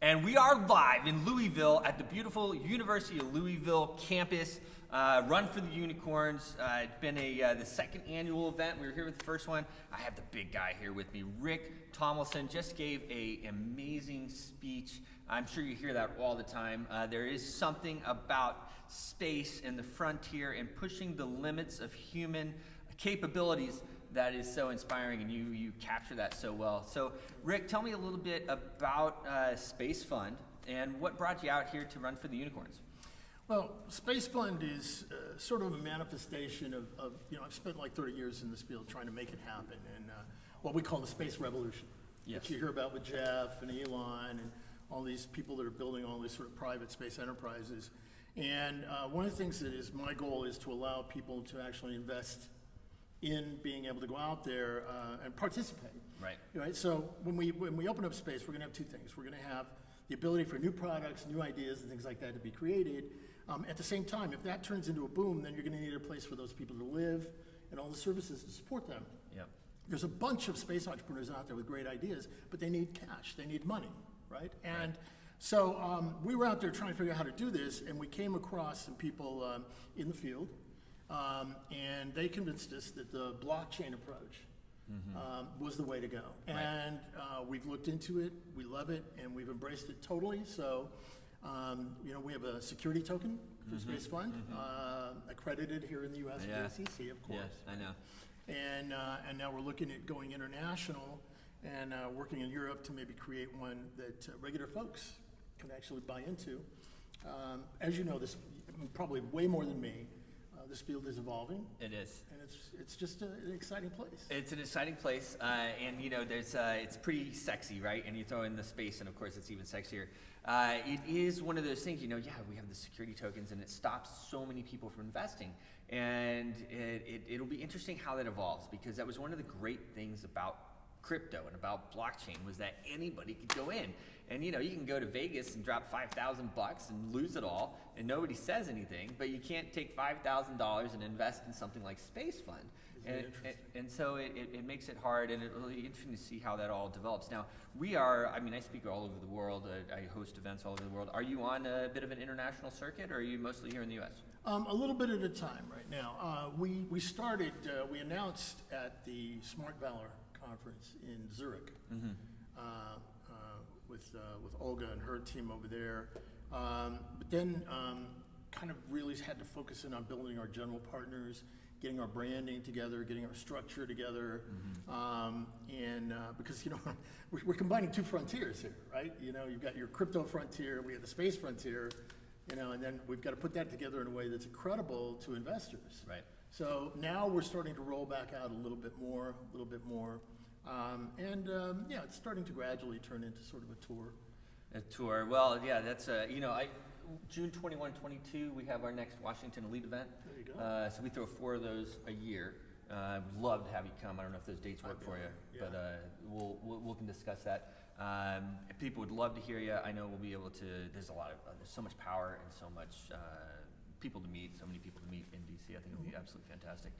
And we are live in Louisville at the beautiful University of Louisville campus. Run for the Unicorns. It's been the second annual event. We were here with the first one. I have the big guy here with me. Rick Tumlinson just gave an amazing speech. I'm sure you hear that all the time. There is something about space and the frontier and pushing the limits of human capabilities that is so inspiring, and you capture that so well. So, Rick, tell me a little bit about SpaceFund and what brought you out here to run for the Unicorns. Well, SpaceFund is sort of a manifestation of I've spent like 30 years in this field trying to make it happen, and what we call the space revolution, yes, which you hear about with Jeff and Elon and all these people that are building all these sort of private space enterprises. And one of the things that is my goal is to allow people to actually invest in being able to go out there and participate. Right. Right. So when we open up space, we're going to have two things. We're going to have the ability for new products, new ideas, and things like that to be created. At the same time, if that turns into a boom, then you're going to need a place for those people to live and all the services to support them. Yep. There's a bunch of space entrepreneurs out there with great ideas, but they need cash. They need money, right? And so we were out there trying to figure out how to do this, and we came across some people in the field. And they convinced us that the blockchain approach was the way to go. And we've looked into it, we love it, and we've embraced it totally. So, we have a security token for SpaceFund, accredited here in the U.S. with the SEC, of course. Yes, I know. And now we're looking at going international and working in Europe to maybe create one that regular folks can actually buy into. As you know, this probably way more than me. This field is evolving. It is, and it's just an exciting place. It's an exciting place, and there's it's pretty sexy, right? And you throw in the space, and of course, it's even sexier. It is one of those things, we have the security tokens, and it stops so many people from investing. And it'll be interesting how that evolves, because that was one of the great things about crypto and about blockchain, was that anybody could go in. And you can go to Vegas and drop $5,000 and lose it all, and nobody says anything, but you can't take $5,000 and invest in something like SpaceFund. And so it makes it hard, and it's really interesting to see how that all develops. Now, I speak all over the world, I host events all over the world. Are you on a bit of an international circuit, or are you mostly here in the U.S.? A little bit at a time right now. We announced at the Smart Valor conference in Zurich, with Olga and her team over there. But then kind of really had to focus in on building our general partners, getting our branding together, getting our structure together. Because we're combining two frontiers here, right? You've got your crypto frontier, we have the space frontier, and then we've got to put that together in a way that's credible to investors. Right. So now we're starting to roll back out a little bit more. It's starting to gradually turn into sort of a tour. A tour. Well, yeah, that's June 21, 22, we have our next Washington Elite event. There you go. So we throw 4 of those a year. I'd love to have you come. I don't know if those dates work for you, but we can discuss that. If people would love to hear you, I know we'll be able to. There's so much power and so much people to meet, so many people to meet in DC. I think it'll be absolutely fantastic.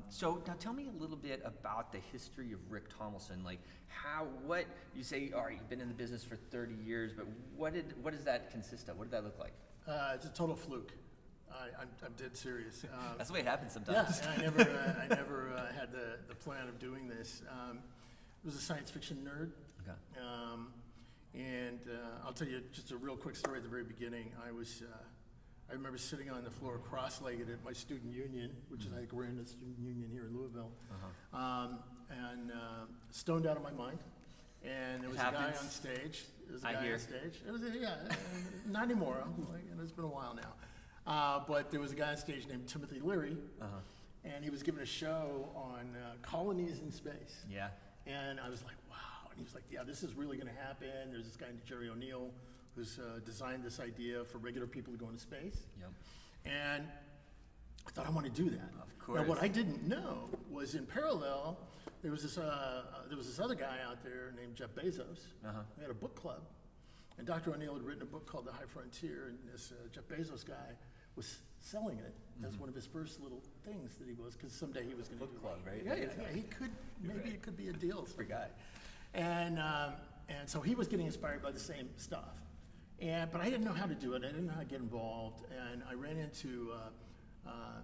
So now tell me a little bit about the history of Rick Tumlinson. Like what you say, all right, you've been in the business for 30 years, but what does that consist of? What did that look like? It's a total fluke. I'm dead serious. That's the way it happens sometimes. Yeah, I never had the plan of doing this. I was a science fiction nerd. Okay. I'll tell you just a real quick story at the very beginning. I remember sitting on the floor cross-legged at my student union, which is, I think we're in the student union here in Louisville, stoned out of my mind. And there was a guy on stage. It was not anymore. It's been a while now. But there was a guy on stage named Timothy Leary, and he was giving a show on colonies in space. Yeah. And I was like, wow. And he was like, yeah, this is really going to happen. There's this guy named Jerry O'Neill who's designed this idea for regular people to go into space. Yep. And I thought, I want to do that. Of course. Now, what I didn't know was in parallel, there was this other guy out there named Jeff Bezos. We had a book club. And Dr. O'Neill had written a book called The High Frontier, and this Jeff Bezos guy was selling it as one of his first little things that he was, because someday he was going to do book club, right? Yeah, he could, maybe it could be a deal. For guy. And so he was getting inspired by the same stuff. But I didn't know how to do it. I didn't know how to get involved. And I ran into,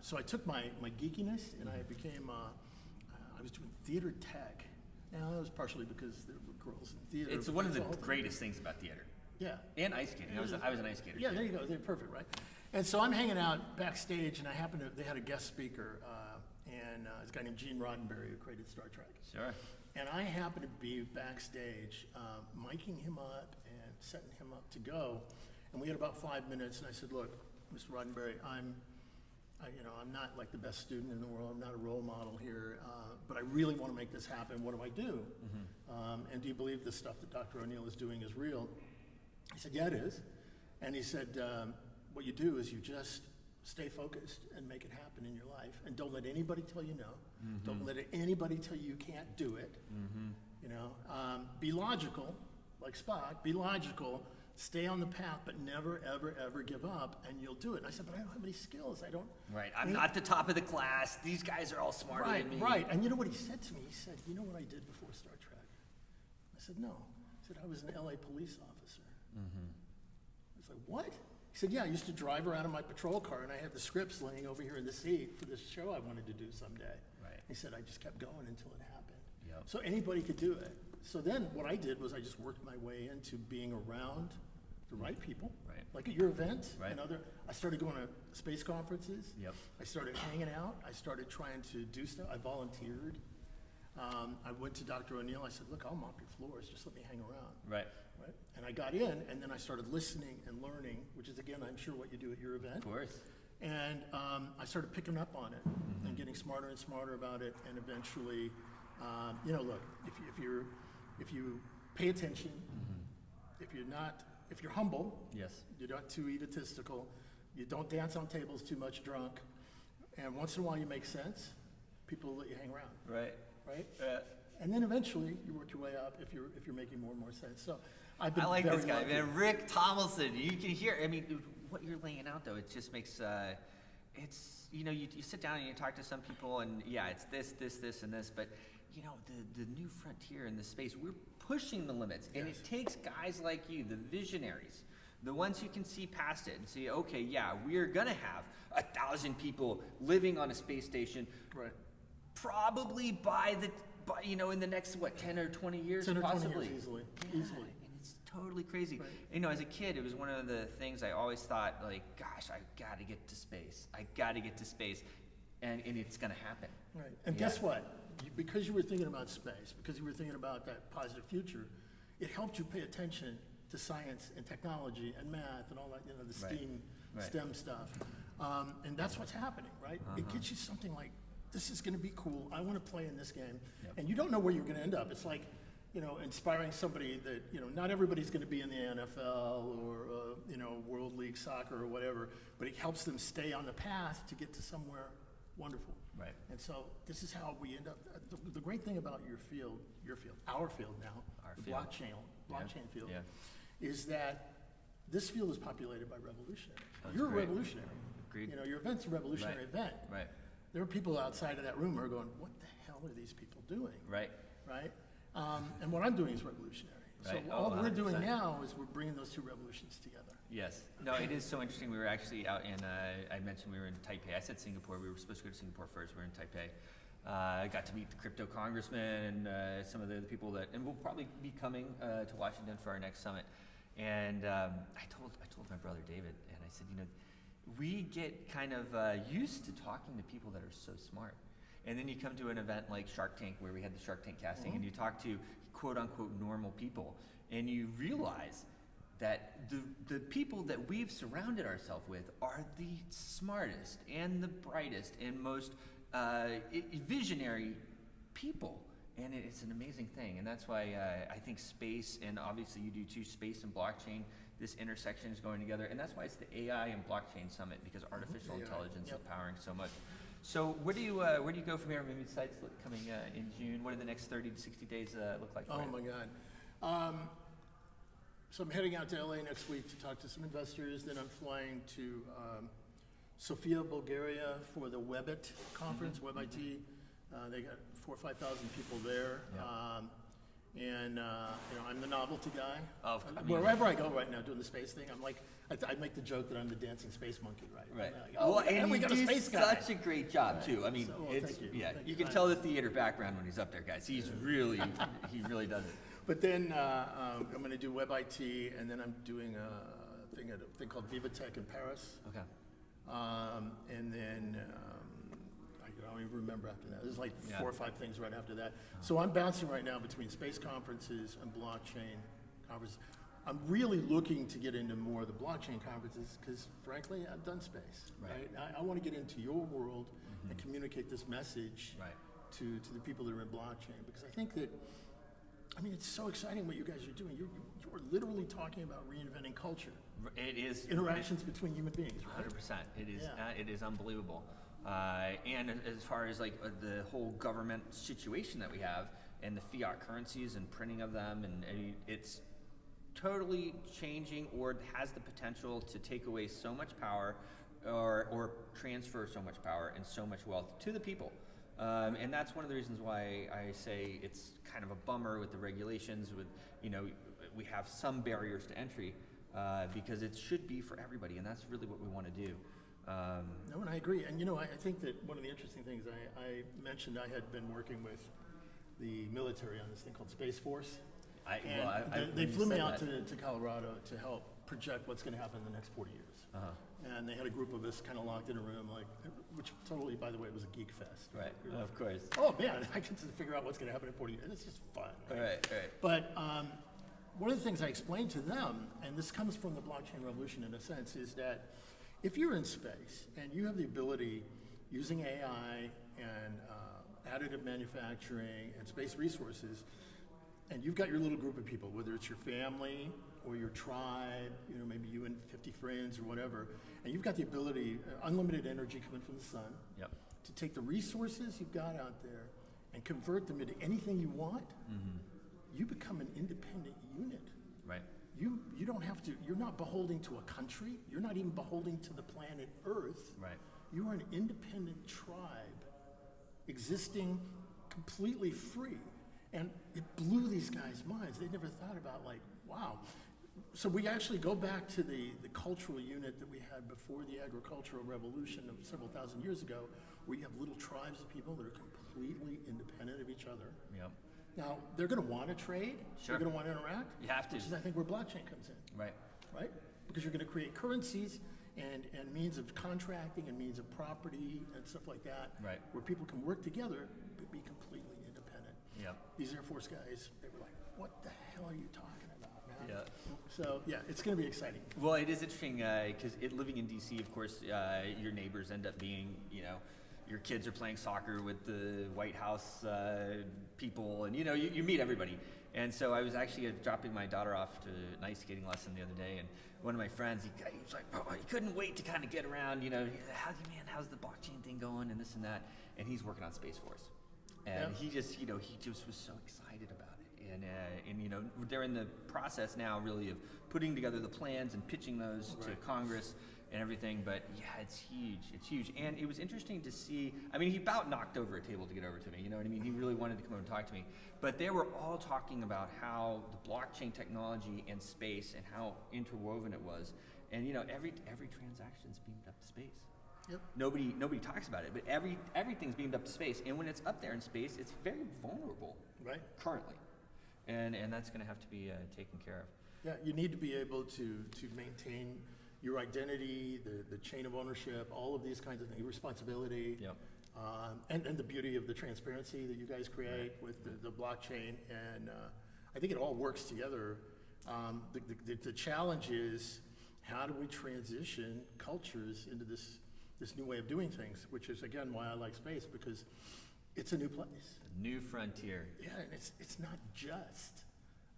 so I took my geekiness and I became, I was doing theater tech. Now that was partially because there were girls in theater. It's one of the greatest things about theater. Yeah. And ice skating. I was an ice skater. Yeah, there you go. They're perfect, right? And so I'm hanging out backstage, and they had a guest speaker, and this guy named Gene Roddenberry who created Star Trek. Sure. And I happened to be backstage, miking him up and setting him up to go. And we had about 5 minutes, and I said, "Look, Mr. Roddenberry, I'm not like the best student in the world. I'm not a role model here, but I really want to make this happen. What do I do? And do you believe the stuff that Dr. O'Neill is doing is real?" He said, "Yeah, it is." And he said, "What you do is you just stay focused and make it happen in your life, and don't let anybody tell you no. Don't let anybody tell you you can't do it. You know, be logical, like Spock. Be logical. Stay on the path, but never, ever, ever give up, and you'll do it." And I said, "But I don't have any skills. I don't." Right. I'm not the top of the class. These guys are all smarter than me. Right. And you know what he said to me? He said, "You know what I did before Star Trek?" I said, "No." He said, "I was an LA police officer." I was like, "What?" He said, "Yeah, I used to drive around in my patrol car, and I had the scripts laying over here in the seat for this show I wanted to do someday." Right. He said, "I just kept going until it happened." Yep. So anybody could do it. So then what I did was I just worked my way into being around the right people. Right. Like at your event Right. and I started going to space conferences. Yep. I started hanging out. I started trying to do stuff. I volunteered. I went to Dr. O'Neill. I said, "Look, I'll mop your floors. Just let me hang around." Right. Right? And I got in, and then I started listening and learning, which is, again, I'm sure what you do at your event. Of course. And I started picking up on it and getting smarter and smarter about it. And eventually, look, if you pay attention, if you're humble, Yes. you're not too egotistical, you don't dance on tables too much drunk, and once in a while you make sense, people will let you hang around, Right. right? And then eventually you work your way up if you're making more and more sense. So I've been I like very this guy, lucky. man. Rick Tomlinson. You can hear. I mean, dude, what you're laying out, though, it just makes. It's you sit down and you talk to some people, and yeah, it's this, and this, but the new frontier in this space, we're pushing the limits, and Yes. it takes guys like you, the visionaries, the ones who can see past it and say, okay, yeah, we are gonna have 1,000 people living on a space station, Right. probably in the next 10 or 20 years, 10 or 20 possibly. years easily. Yeah, Easily. and it's totally crazy. Right. As a kid, it was one of the things I always thought, like, gosh, I gotta get to space. And it's gonna happen. Right. And guess what? Because you were thinking about space, because you were thinking about that positive future, it helped you pay attention to science and technology and math and all that, the STEAM, Right. STEM stuff. And that's what's happening, right? It gets you something like, this is gonna be cool, I wanna play in this game. Yep. And you don't know where you're gonna end up. It's like, inspiring somebody that, not everybody's gonna be in the NFL or, World League Soccer or whatever, but it helps them stay on the path to get to somewhere wonderful. Right. And so this is how we end up. The great thing about our field now, Our the field. blockchain field, Yeah. is that this field is populated by revolutionaries. That's You're great. a revolutionary. Agreed. Your event's a revolutionary Right. event. Right. There are people outside of that room who are going, "What the hell are these people doing?" Right. Right? And what I'm doing is revolutionary. Right. So Oh, all we're doing 100%. now is we're bringing those two revolutions together. Yes. No, it is so interesting. We were actually out in, I mentioned we were in Taipei. I said Singapore. We were supposed to go to Singapore first. We were in Taipei. I got to meet the crypto congressman and some of the people and we'll probably be coming to Washington for our next summit. And I told my brother David, and I said, we get kind of used to talking to people that are so smart. And then you come to an event like Shark Tank, where we had the Shark Tank casting, and you talk to quote unquote normal people, and you realize that the people that we've surrounded ourselves with are the smartest and the brightest and most visionary people. And it's an amazing thing. And that's why I think space, and obviously you do too, space and blockchain, this intersection is going together. And that's why it's the AI and blockchain summit, because artificial AI, intelligence yep. is powering so much. So where do you go from here? Maybe sites coming in June. What do the next 30 to 60 days look like for Oh you? my God. So I'm heading out to LA next week to talk to some investors. Then I'm flying to Sofia, Bulgaria for the WebIT conference, WebIT. They got 4,000 or 5,000 people there. Yeah. And, I'm the novelty guy. Wherever I go right now doing the space thing, I'm like, I make the joke that I'm the dancing space monkey, right? Right. I'm like, And we he got a does space guy. such a great job too. I mean, So, well, it's thank you. Thank you you. can tell the theater background when he's up there, guys. He's really, he really does it. But then I'm going to do web IT, and then I'm doing a thing called Vivatech in Paris. Okay. And then I don't even remember after that. There's like Yeah. 4 or 5 things right after that. So I'm bouncing right now between space conferences and blockchain conferences. I'm really looking to get into more of the blockchain conferences because, frankly, I've done space. Right. I want to get into your world and communicate this message Right. to the people that are in blockchain, because I think that, it's so exciting what you guys are doing. You're literally talking about reinventing culture, It is interactions between human beings, right? 100%. It is. Yeah. It is unbelievable. And as far as like the whole government situation that we have, and the fiat currencies and printing of them, and it's totally changing, or has the potential to take away so much power, or transfer so much power and so much wealth to the people. And that's one of the reasons why I say it's kind of a bummer with the regulations. With we have some barriers to entry because it should be for everybody, and that's really what we want to do. No, and I agree. And I think that one of the interesting things I mentioned, I had been working with the military on this thing called Space Force. They flew me out to Colorado to help project what's going to happen in the next 40 years. And they had a group of us kind of locked in a room, which totally, by the way, was a geek fest. Right, of course. Oh man, I get to figure out what's going to happen in 40 years. It's just fun. Right. But one of the things I explained to them, and this comes from the blockchain revolution in a sense, is that if you're in space and you have the ability, using AI and additive manufacturing and space resources, and you've got your little group of people, whether it's your family or your tribe, maybe you and 50 friends or whatever, and you've got the ability, unlimited energy coming from the sun, Yep. to take the resources you've got out there and convert them into anything you want, you become an independent unit. Right. You don't have to, you're not beholden to a country, you're not even beholden to the planet Earth. Right. You are an independent tribe existing completely free. And it blew these guys' minds. They never thought about, wow. So we actually go back to the cultural unit that we had before the agricultural revolution of several thousand years ago, where you have little tribes of people that are completely independent of each other. Yep. Now, they're going to want to trade. Sure. They're going to want to interact. You have to. Which is, I think, where blockchain comes in. Right. Right? Because you're going to create currencies and means of contracting and means of property and stuff like that. Right. Where people can work together but be completely independent. Yep. These Air Force guys, they were like, what the hell are you talking about, man? Yeah. So, yeah, it's going to be exciting. Well, it is interesting because living in DC, of course, your neighbors end up being, your kids are playing soccer with the White House people, and you meet everybody. And so I was actually dropping my daughter off to an ice skating lesson the other day, and one of my friends, he was like, "Oh, he couldn't wait to kind of get around, how's the blockchain thing going, and this and that." And he's working on Space Force, and Yeah. he just was so excited about it. And they're in the process now, really, of putting together the plans and pitching those to Congress and everything. But yeah, it's huge. And it was interesting to see. I mean, he about knocked over a table to get over to me. You know what I mean? He really wanted to come over and talk to me. But they were all talking about how the blockchain technology and space and how interwoven it was. And every transaction's beamed up to space. Yep. Nobody talks about it, but everything's beamed up to space. And when it's up there in space, it's very vulnerable. Right. Currently. And that's going to have to be taken care of. Yeah, you need to be able to maintain your identity, the chain of ownership, all of these kinds of things, responsibility. Yep. And the beauty of the transparency that you guys create with the blockchain. And I think it all works together. The challenge is, how do we transition cultures into this new way of doing things, which is, again, why I like space, because it's a new place. A new frontier. Yeah, and it's not just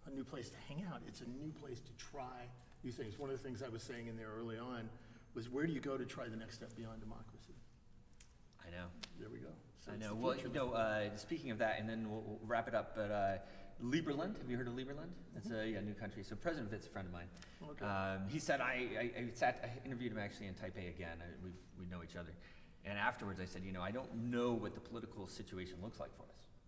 a new place to hang out. It's a new place to try new things. One of the things I was saying in there early on was, where do you go to try the next step beyond democracy? I know. There we go. So I it's know. the Well, future. speaking of that, and then we'll wrap it up, but Lieberland, have you heard of Lieberland? It's a new country. So President Witt's a friend of mine. Okay. He said, I interviewed him actually in Taipei again. We know each other. And afterwards I said, I don't know what the political situation looks like for us.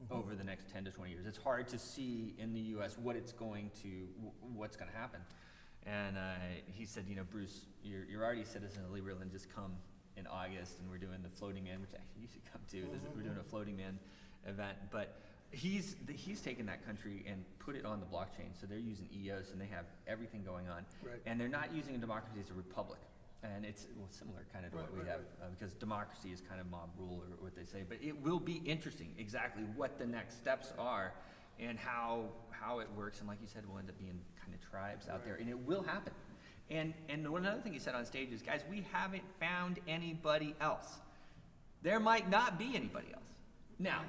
over the next 10 to 20 years. It's hard to see in the U.S. what's going to happen. And he said, Bruce, you're already a citizen of Louisville, and just come in August, and we're doing the Floating Man, which actually you should come to. We're doing a Floating Man event, but he's taken that country and put it on the blockchain. So they're using EOS, and they have everything going on. Right. And they're not using a democracy as a republic. And it's similar kind of to what we have, because democracy is kind of mob rule, or what they say. But it will be interesting exactly what the next steps are and how it works. And like you said, we'll end up being kind of tribes out there, and it will happen. And another thing he said on stage is, guys, we haven't found anybody else. There might not be anybody else. Now,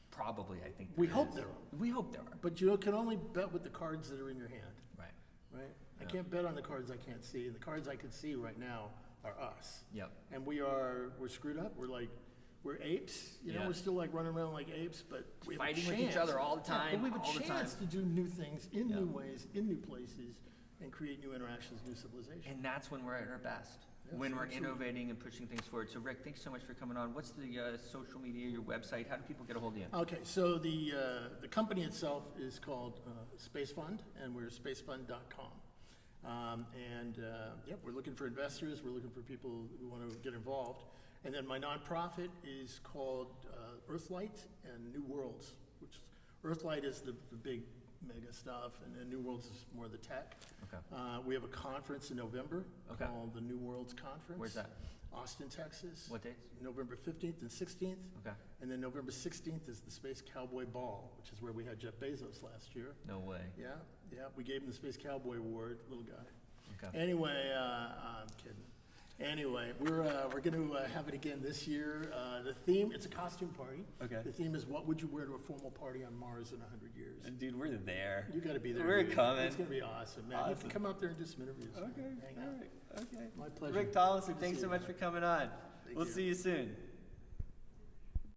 probably, I think We hope there are. We hope there are. But you can only bet with the cards that are in your hand, Right. right? I can't bet on the cards I can't see, and the cards I can see right now are us. Yep. And we're screwed up. We're apes, Yeah. we're still like running around like apes, but we have a Fighting with chance. each other all the time, Yeah, but we have all the a chance time. to do new things in Yeah. new ways, in new places, and create new interactions, new civilization. And that's when we're at our best, Yes, when we're absolutely. innovating and pushing things forward. So Rick, thanks so much for coming on. What's the social media, your website? How do people get a hold of you? Okay, so the company itself is called SpaceFund, and we're spacefund.com. We're looking for investors. We're looking for people who want to get involved. And then my nonprofit is called Earthlight and New Worlds, which Earthlight is the big mega stuff, and then New Worlds is more the tech. Okay. We have a conference in November Okay. called the New Worlds Conference. Where's that? Austin, Texas. What dates? November 15th and 16th. Okay. And then November 16th is the Space Cowboy Ball, which is where we had Jeff Bezos last year. No way. Yeah, we gave him the Space Cowboy Award, little guy. Okay. Anyway, I'm kidding. Anyway, we're going to have it again this year. The theme, it's a costume party. Okay. The theme is, what would you wear to a formal party on Mars in 100 years? Dude, we're there. You got to be there. We're dude. coming. It's going to be awesome, man. You can Awesome. come out there and do some interviews. Okay. Hang All out. right. Okay. My pleasure. Rick Tumlinson, Good to thanks see so you, much man. for coming on. Thank We'll you. see you soon.